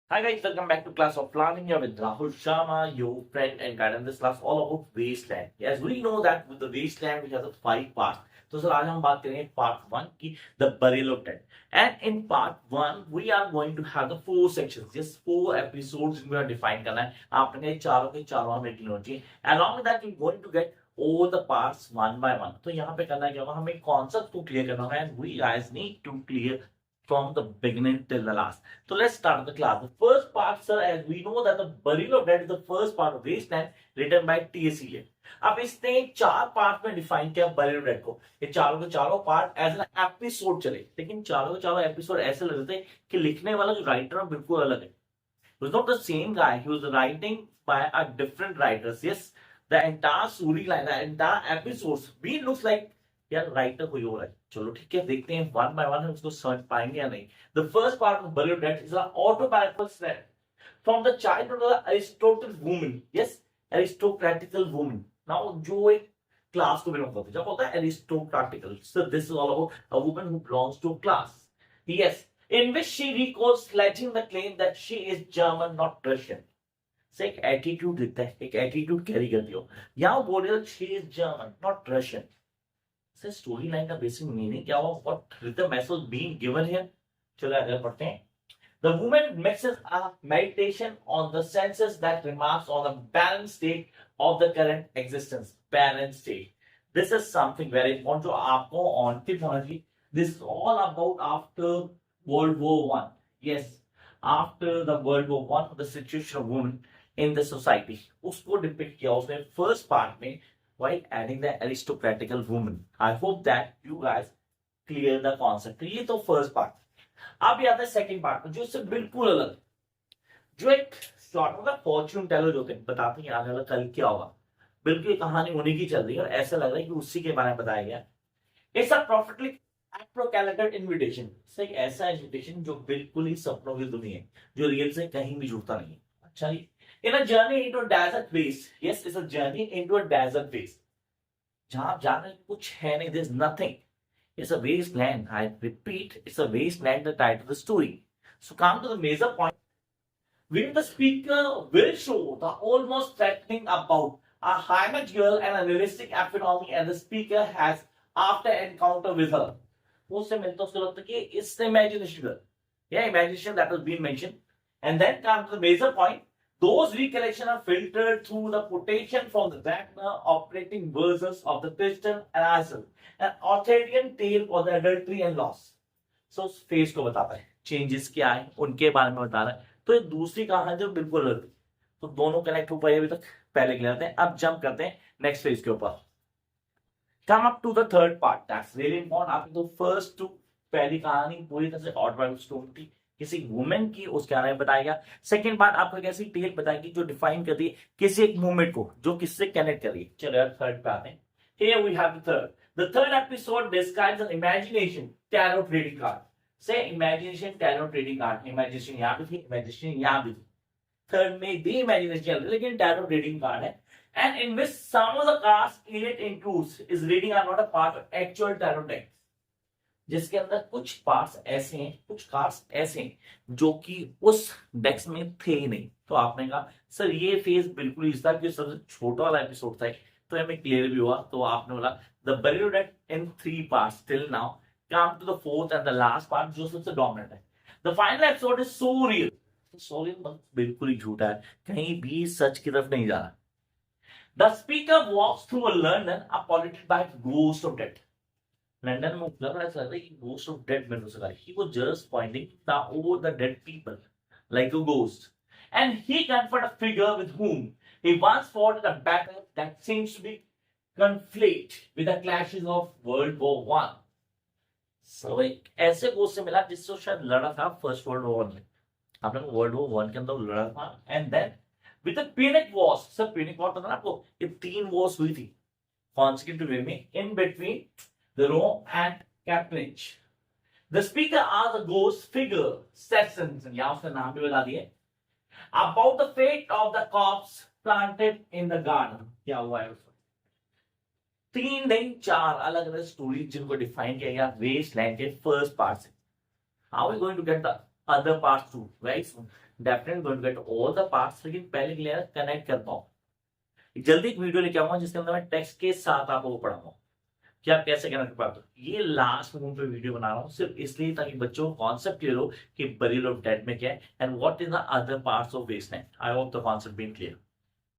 Hi guys, welcome back to class of planning here with Rahul Sharma, your friend and guide. And this class all about wasteland. Yes, we know that with the wasteland we have the 5 parts. So sir, आज हम बात करेंगे part 1 की the burial of dead. And in part 1 we are going to have the 4 sections. Yes, 4 episodes we are define करना है. आपने चारों के चारों हमें क्लियर होनी चाहिए. Along with that we are going to get all the parts one by one. तो यहाँ पे करना क्या होगा, हमें concept को clear करना होगा and we guys need to clear from the beginning till the last. So let's start the class. The first part, sir, as we know that the burial of dead is the first part of wasteland written by T.S. Eliot. अब इसने 4 part में define किया burial dead को. ये चारों के चारों part as an episode चले, लेकिन चारों के चारों एपिसोड ऐसे लग रहे थे कि लिखने वाला जो राइटर है बिल्कुल अलग है. It was not the same guy. He was writing by a different writers. Yes, the entire storyline, the entire episodes, we looks like यार राइटर कोई और है. चलो ठीक है, देखते हैं वन बाय वन हम उसको समझ पाएंगे या नहीं. The first part of burial dead is an autobiographical story from the childhood of the Aristotle woman. Yes, aristocratical woman. Now जो एक क्लास को बिलोंग करती है, जब होता है aristocratical, so this is all about a woman who belongs to class. Yes, in which she recalls sledging the claim that she is German, not Russian. से एक एटीट्यूड दिखता है, एक एटीट्यूड कैरी करती हो. यहाँ बोल रहे हो she is German, not Russian. से स्टोरी लाइन का बेसिक मीनिंग क्या हुआ, what is the message being given here. चलो आगे पढ़ते हैं. The woman mixes a meditation on the senses that remarks on the barren state of the current existence. Barren state. This is something very important जो आपको on tip होना चाहिए. This is all about after World War One. Yes, after the World War One, the situation of women in the society उसको depict किया उसने first part में while adding the aristocratical woman. I hope that you guys clear the concept. ये तो first part. अब आता है second part जो इससे बिल्कुल अलग, जो एक शॉर्ट में फॉर्च्यून टेलर होते हैं, बताते हैं आगे वाला कल क्या होगा. बिल्कुल ये कहानी उन्हीं की चल रही है और ऐसा लग रहा है कि उसी के बारे में बताया गया. It's a prophetically apocalyptic invitation. एक ऐसा इनविटेशन जो बिल्कुल ही सपनों की दुनिया है, जो रियल से कहीं भी जुड़ता नहीं है. अच्छा जी. In a journey into a desert waste. Yes, it's a journey into a desert waste. जहां आप जाने कुछ है नहीं, there's nothing. It's a wasteland. I repeat, it's a wasteland. The title of the story. So come to the major point. When the speaker will show the almost threatening about a high girl and a realistic economy, and the speaker has after encounter with her. उससे मिलता उसको लगता है कि it's the imagination girl. Yeah, imagination that was being mentioned. And then come to the major point. Those recollections are filtered through the quotation from the Wagner operating versions of the Christian Erasmus, an Arthurian tale of the adultery and loss. So face को बताता है, changes क्या है उनके बारे में बता रहा है. तो ये दूसरी कहानी जो बिल्कुल अलग है. तो दोनों कनेक्ट हो पाए अभी तक, पहले क्लियर करते हैं. अब जंप करते हैं नेक्स्ट फेज के ऊपर. Come up to the third part, that's really important. आपकी तो फर्स्ट टू पहली कहानी पूरी तरह से ऑटोबायोग्राफिकल स्टोरी थी, किसी वुमेन की, उसके बारे में बताया गया. सेकंड पार्ट आपको एक ऐसी टेल बताएगी जो डिफाइन करती है किसी एक मूवमेंट को, जो किससे कनेक्ट कर रही है. चलो यार थर्ड पे आते हैं. Here we have the third. The third episode describes an imagination tarot trading card. Say imagination tarot trading card. Imagination यहाँ भी थी, imagination यहाँ भी थी. थर्ड में भी imagination चल रही है, लेकिन tarot trading card है. And in which some of the cards it includes is reading are not a part of actual tarot deck. जिसके अंदर कुछ पार्ट्स ऐसे हैं, कुछ कार्ड्स ऐसे हैं जो कि उस डेक्स में थे ही नहीं. तो आपने कहा सर ये फेज बिल्कुल इस तरह, सबसे छोटा वाला एपिसोड था तो हमें क्लियर भी हुआ. तो आपने बोला the burial dead in 3 parts till now. Come to the fourth and the last part जो सबसे डोमिनेंट है. The final episode is so real. So real बिल्कुल ही झूठा है, कहीं भी सच की तरफ नहीं जा रहा. The speaker walks through a London populated by ghost of death. London में लग रहा है कि ghost of dead men was he was just pointing over the dead people like a ghost, and he confronted a figure with whom he once fought in a battle that seems to be conflict with the clashes of World War One. So एक ऐसे ghost से मिला जिससे शायद लड़ा था first world war में. आपने वर्ल्ड वॉर वन के अंदर लड़ा था. And then with the Punic Wars. Sir Punic War पता ना आपको, ये 3 वॉर्स हुई थी consecutive वे में in between the Rome and Carthage. The speaker asked the ghost figure, Sessions, यहाँ उसका नाम भी बता दिए, about the fate of the corpse planted in the garden. क्या हुआ है उसमें? 3 नहीं 4 अलग अलग स्टोरी जिनको डिफाइन किया गया वेस्टलैंड के फर्स्ट पार्ट से. How are we going to get the other parts too? Very soon. Definitely going to get all the parts, लेकिन पहले के लिए कनेक्ट कर पाओ। जल्दी एक वीडियो लेके आऊंगा जिसके अंदर मैं टेक्स्ट के साथ आपको पढ़ाऊंगा कि आप कैसे कनेक्ट कर पाते हो। ये लास्ट मोमेंट पे वीडियो बना रहा हूँ सिर्फ इसलिए ताकि बच्चों को कॉन्सेप्ट क्लियर हो कि बरियल ऑफ डेड में क्या है and what is the other parts of wasteland. I hope the concept been clear.